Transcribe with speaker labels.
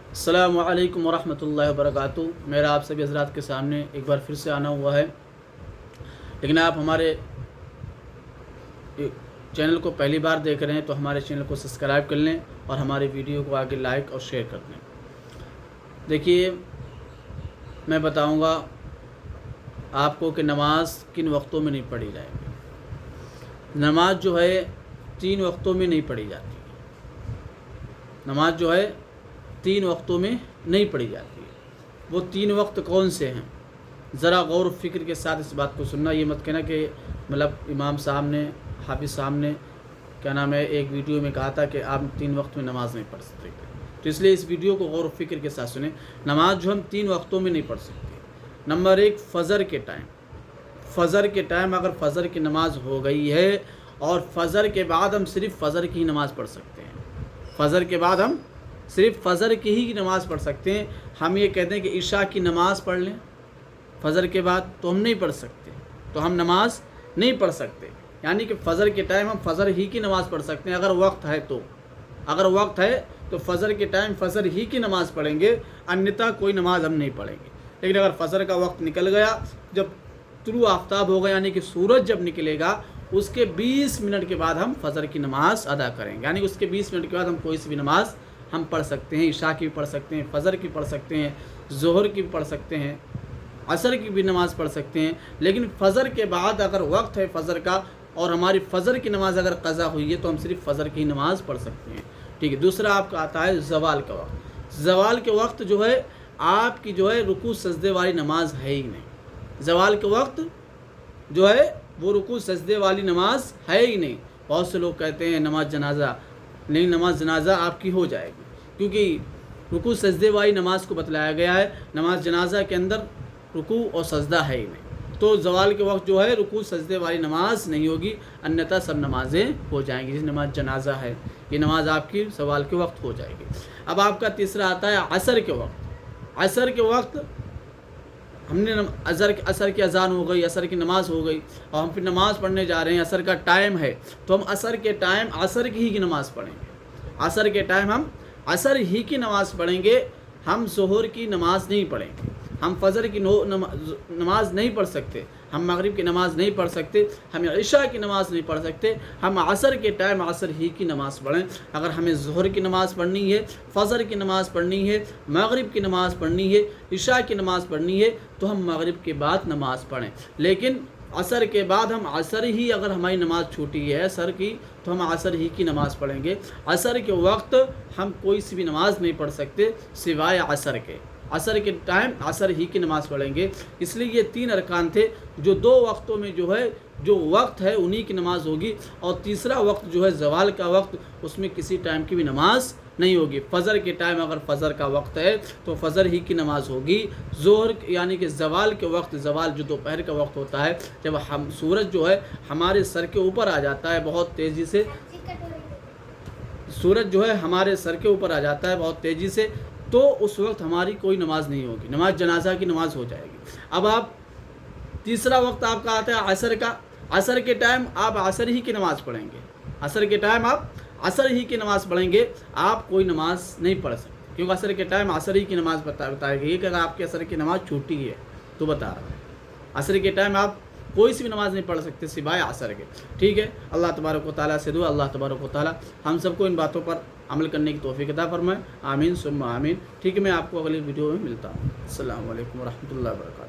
Speaker 1: السلام علیکم ورحمۃ اللہ وبرکاتہ۔ میرا آپ سبھی حضرات کے سامنے ایک بار پھر سے آنا ہوا ہے، لیکن آپ ہمارے چینل کو پہلی بار دیکھ رہے ہیں تو ہمارے چینل کو سبسکرائب کر لیں اور ہمارے ویڈیو کو آگے لائک اور شیئر کر دیں۔ دیکھیے، میں بتاؤں گا آپ کو کہ نماز کن وقتوں میں نہیں پڑھی جائے گی۔ نماز جو ہے 3 وقتوں میں نہیں پڑھی جاتی۔ نماز جو ہے 3 وقتوں میں نہیں پڑھی جاتی ہے۔ وہ 3 وقت کون سے ہیں؟ ذرا غور و فکر کے ساتھ اس بات کو سننا۔ یہ مت کہنا کہ امام صاحب نے، حافظ صاحب نے ایک ویڈیو میں کہا تھا کہ آپ 3 وقت میں نماز نہیں پڑھ سکتے، تو اس لیے اس ویڈیو کو غور و فکر کے ساتھ سنیں۔ نماز جو ہم 3 وقتوں میں نہیں پڑھ سکتے۔ نمبر 1، فجر کے ٹائم۔ فجر کے ٹائم اگر فجر کی نماز ہو گئی ہے اور فجر کے بعد ہم صرف فجر کی ہی نماز پڑھ سکتے ہیں۔ فجر کے بعد ہم صرف فجر کی ہی نماز پڑھ سکتے ہیں۔ ہم یہ کہتے ہیں کہ عشاء کی نماز پڑھ لیں فجر کے بعد، تو ہم نہیں پڑھ سکتے، تو ہم نماز نہیں پڑھ سکتے۔ یعنی کہ فجر کے ٹائم ہم فجر ہی کی نماز پڑھ سکتے ہیں اگر وقت ہے تو۔ اگر وقت ہے تو فجر کے ٹائم فجر ہی کی نماز پڑھیں گے، انیتا کوئی نماز ہم نہیں پڑھیں گے۔ لیکن اگر فجر کا وقت نکل گیا، جب طلوع آفتاب ہوگا یعنی کہ سورج جب نکلے گا، اس کے 20 منٹ کے بعد ہم فجر کی نماز ادا کریں گے۔ یعنی اس کے 20 منٹ کے بعد ہم کوئی سی بھی نماز ہم پڑھ سکتے ہیں۔ عشاء کی بھی پڑھ سکتے ہیں، فجر کی پڑھ سکتے ہیں، ظہر کی بھی پڑھ سکتے ہیں، عصر کی بھی نماز پڑھ سکتے ہیں۔ لیکن فجر کے بعد اگر وقت ہے فجر کا اور ہماری فجر کی نماز اگر قضا ہوئی ہے تو ہم صرف فجر کی نماز پڑھ سکتے ہیں۔ ٹھیک ہے۔ دوسرا آپ کا آتا ہے زوال کا وقت۔ زوال کے وقت جو ہے آپ کی جو ہے رکوع سجدے والی نماز ہے ہی نہیں۔ زوال کے وقت جو ہے وہ رکوع سجدے والی نماز ہے ہی نہیں۔ بہت سے لوگ کہتے ہیں نماز جنازہ، نہیں، نماز جنازہ آپ کی ہو جائے گی، کیونکہ رکوع سجدے والی نماز کو بتلایا گیا ہے۔ نماز جنازہ کے اندر رکوع اور سجدہ ہے ہی نہیں، تو زوال کے وقت جو ہے رکوع سجدے والی نماز نہیں ہوگی، انیتا سب نمازیں ہو جائیں گی۔ جس نماز جنازہ ہے یہ نماز آپ کی زوال کے وقت ہو جائے گی۔ اب آپ کا تیسرا آتا ہے عصر کے وقت۔ عصر کے وقت ہم نے عصر کی اذان ہو گئی، عصر کی نماز ہو گئی اور ہم پھر نماز پڑھنے جا رہے ہیں، عصر کا ٹائم ہے، تو ہم عصر کے ٹائم عصر کی ہی نماز پڑھیں گے۔ عصر کے ٹائم ہم عصر ہی کی نماز پڑھیں گے، ہم ظہر کی نماز نہیں پڑھیں گے، ہم فجر کی نماز نہیں پڑھ سکتے، ہم مغرب کی نماز نہیں پڑھ سکتے، ہم عشاء کی نماز نہیں پڑھ سکتے۔ ہم عصر کے ٹائم عصر ہی کی نماز پڑھیں۔ اگر ہمیں ظہر کی نماز پڑھنی ہے، فجر کی نماز پڑھنی ہے، مغرب کی نماز پڑھنی ہے، عشاء کی نماز پڑھنی ہے، تو ہم مغرب کے بعد نماز پڑھیں۔ لیکن عصر کے بعد ہم عصر ہی، اگر ہماری نماز چھوٹی ہے عصر کی، تو ہم عصر ہی کی نماز پڑھیں گے۔ عصر کے وقت ہم کوئی سی بھی نماز نہیں پڑھ سکتے سوائے عصر کے۔ عصر کے ٹائم عصر ہی کی نماز پڑھیں گے۔ اس لیے یہ 3 ارکان تھے جو 2 وقتوں میں جو ہے جو وقت ہے انہی کی نماز ہوگی، اور تیسرا وقت جو ہے زوال کا وقت، اس میں کسی ٹائم کی بھی نماز نہیں ہوگی۔ فجر کے ٹائم اگر فجر کا وقت ہے تو فجر ہی کی نماز ہوگی۔ ظہر یعنی کہ زوال کے وقت، زوال جو دوپہر کا وقت ہوتا ہے، جب سورج جو ہے ہمارے سر کے اوپر آ جاتا ہے بہت تیزی سے، سورج جو ہے ہمارے سر کے اوپر آ جاتا ہے بہت تیزی سے، تو اس وقت ہماری کوئی نماز نہیں ہوگی، نماز جنازہ کی نماز ہو جائے گی۔ اب آپ تیسرا وقت آپ کا آتا ہے عصر کا۔ عصر کے ٹائم آپ عصر ہی کی نماز پڑھیں گے۔ عصر کے ٹائم آپ عصر ہی کی نماز پڑھیں گے، آپ کوئی نماز نہیں پڑھ سکتے، کیونکہ عصر کے ٹائم عصر ہی کی نماز بتائی گئی ہے کہ اگر آپ کے عصر کی نماز چھوٹی ہے تو بتا رہا ہے۔ عصر کے ٹائم آپ کوئی سی بھی نماز نہیں پڑھ سکتے سوائے عصر کے۔ ٹھیک ہے۔ اللہ تبارک و تعالیٰ سے دعا، اللہ تبارک و تعالیٰ ہم سب کو ان باتوں پر عمل کرنے کی توفیق عطا فرمائے۔ آمین ثم آمین۔ ٹھیک ہے، میں آپ کو اگلی ویڈیو میں ملتا ہوں۔ السلام علیکم ورحمۃ اللہ وبرکاتہ۔